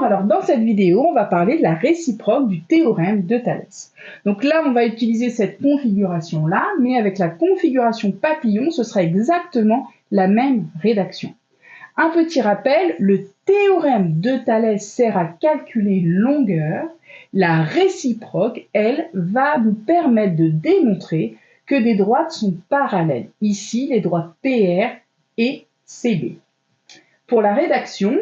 alors dans cette vidéo, on va parler de la réciproque du théorème de Thalès. Donc là, on va utiliser cette configuration-là, mais avec la configuration papillon, ce sera exactement la même rédaction. Un petit rappel, le théorème de Thalès sert à calculer longueur. La réciproque, elle, va nous permettre de démontrer que des droites sont parallèles. Ici, les droites PR et CB. Pour la rédaction,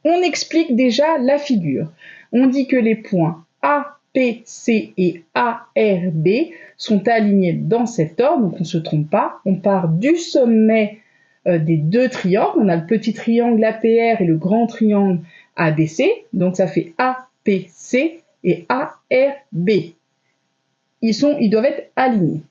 on explique déjà la figure. On dit que les points A, P, C et A, R, B sont alignés dans cet ordre, donc on ne se trompe pas. On part du sommet des deux triangles. On a le petit triangle APR et le grand triangle ADC. Donc ça fait APC et ARB. Ils doivent être alignés.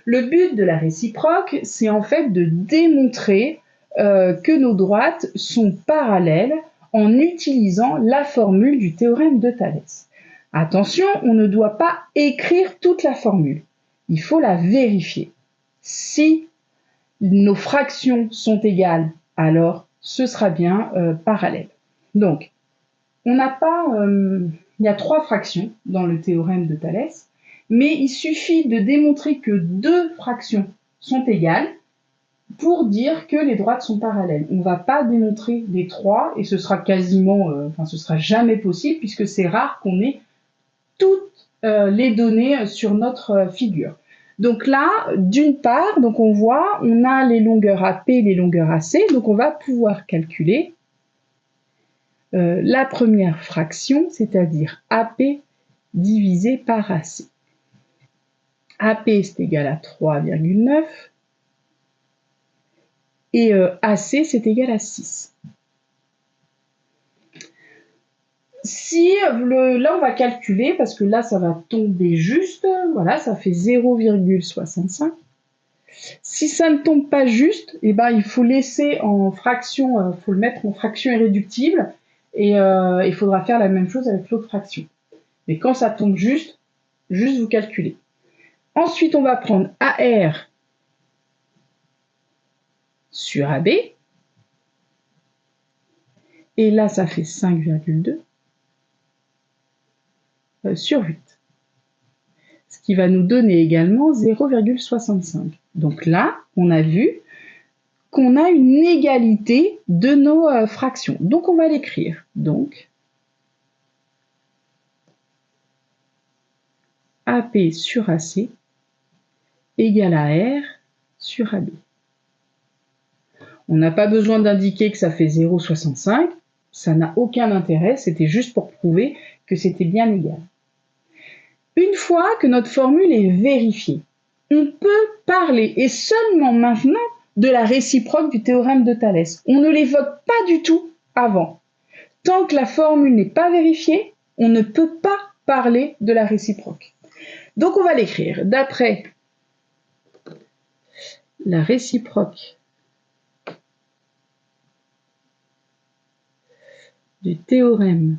Le but de la réciproque, c'est en fait de démontrer que nos droites sont parallèles en utilisant la formule du théorème de Thalès. Attention, on ne doit pas écrire toute la formule. Il faut la vérifier. Si nos fractions sont égales, alors ce sera bien parallèle. Donc, il y a 3 fractions dans le théorème de Thalès, mais il suffit de démontrer que 2 fractions sont égales pour dire que les droites sont parallèles. On ne va pas démontrer les 3 et ce sera ce sera jamais possible puisque c'est rare qu'on ait toutes les données sur notre figure. Donc là, d'une part, donc on voit, on a les longueurs AP, les longueurs AC, donc on va pouvoir calculer la première fraction, c'est-à-dire AP divisé par AC. AP, c'est égal à 3,9 et AC, c'est égal à 6. Là, on va calculer, parce que là, ça va tomber juste, voilà, ça fait 0,65. Si ça ne tombe pas juste, eh ben, il faut laisser en fraction, faut le mettre en fraction irréductible, et il faudra faire la même chose avec l'autre fraction. Mais quand ça tombe juste vous calculez. Ensuite, on va prendre AR sur AB, et là, ça fait 5,2 sur 8. Ce qui va nous donner également 0,65. Donc là, on a vu qu'on a une égalité de nos fractions. Donc on va l'écrire. Donc AP sur AC égale à R sur AB. On n'a pas besoin d'indiquer que ça fait 0,65. Ça n'a aucun intérêt. C'était juste pour prouver que c'était bien égal. Une fois que notre formule est vérifiée, on peut parler, et seulement maintenant, de la réciproque du théorème de Thalès. On ne l'évoque pas du tout avant. Tant que la formule n'est pas vérifiée, on ne peut pas parler de la réciproque. Donc on va l'écrire. D'après la réciproque du théorème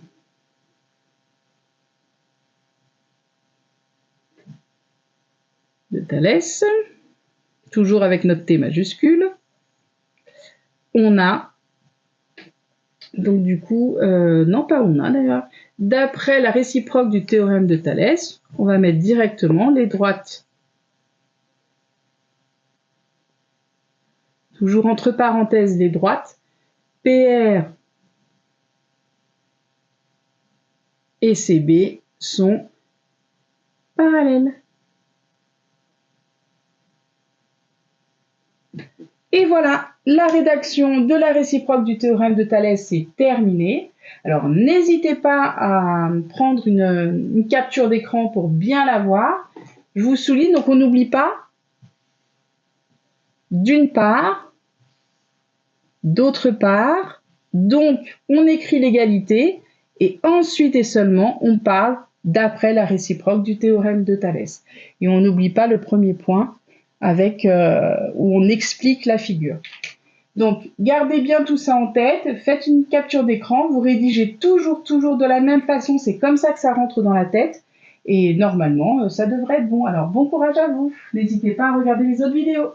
de Thalès, toujours avec notre T majuscule, on a, donc du coup, non pas on a d'ailleurs, d'après la réciproque du théorème de Thalès, on va mettre directement les droites, toujours entre parenthèses les droites, PR et CB sont parallèles. Et voilà, la rédaction de la réciproque du théorème de Thalès est terminée. Alors n'hésitez pas à prendre une capture d'écran pour bien la voir. Je vous souligne, donc on n'oublie pas, d'une part, d'autre part, donc on écrit l'égalité et ensuite et seulement on parle d'après la réciproque du théorème de Thalès. Et on n'oublie pas le premier point, avec où on explique la figure. Donc, gardez bien tout ça en tête, faites une capture d'écran, vous rédigez toujours de la même façon, c'est comme ça que ça rentre dans la tête, et normalement, ça devrait être bon. Alors, bon courage à vous, n'hésitez pas à regarder les autres vidéos.